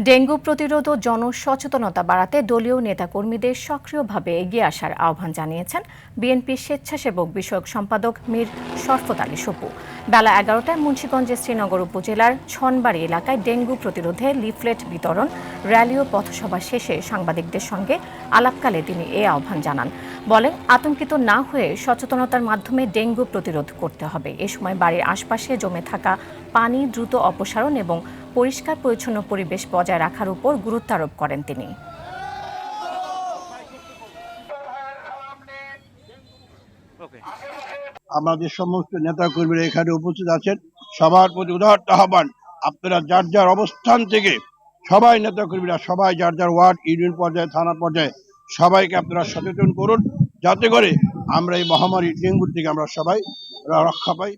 Dengue প্রতিরোধ ও জনসচেতনতা বাড়াতে দলীয় নেতাকর্মীদের সক্রিয়ভাবে এগিয়ে আসার আহ্বান জানিয়েছেন বিএনপির স্বেচ্ছাসেবক বিষয়ক সম্পাদক মীর শরফত আলী সপু। বেলা 11টায় মুন্সিগঞ্জের শ্রীনগর উপজেলার ছনবাড়ি এলাকায় ডেঙ্গু প্রতিরোধে লিফলেট বিতরণ, র্যালি ও পথসভা শেষে সাংবাদিকদের সঙ্গে আলাপকালে তিনি এ আহ্বান জানান। বলেন, আতঙ্কিত না হয়ে সচেতনতার মাধ্যমে ডেঙ্গু প্রতিরোধ করতে হবে। এ সময় বাড়ির আশপাশে জমে থাকা পানি দ্রুত অপসারণ এবং পরিষ্কার পরিচ্ছন্ন পরিবেশ বজায় রাখার উপর গুরুত্ব আরোপ করেন তিনি। আমাদের সমস্ত নেতা কর্মীরা এখানে উপস্থিত আছেন, সবার প্রতি উদাহরণ আহ্বান, আপনারা যার যার অবস্থান থেকে সবাই নেতা কর্মীরা সবাই যার যার ওয়ার্ড, ইউনিয়ন পর্যায়ে, থানা পর্যায়ে সবাইকে আপনারা সচেতন করুন, যাতে করে আমরা এই মহামারী ডেঙ্গুর থেকে আমরা সবাই রক্ষা পাই।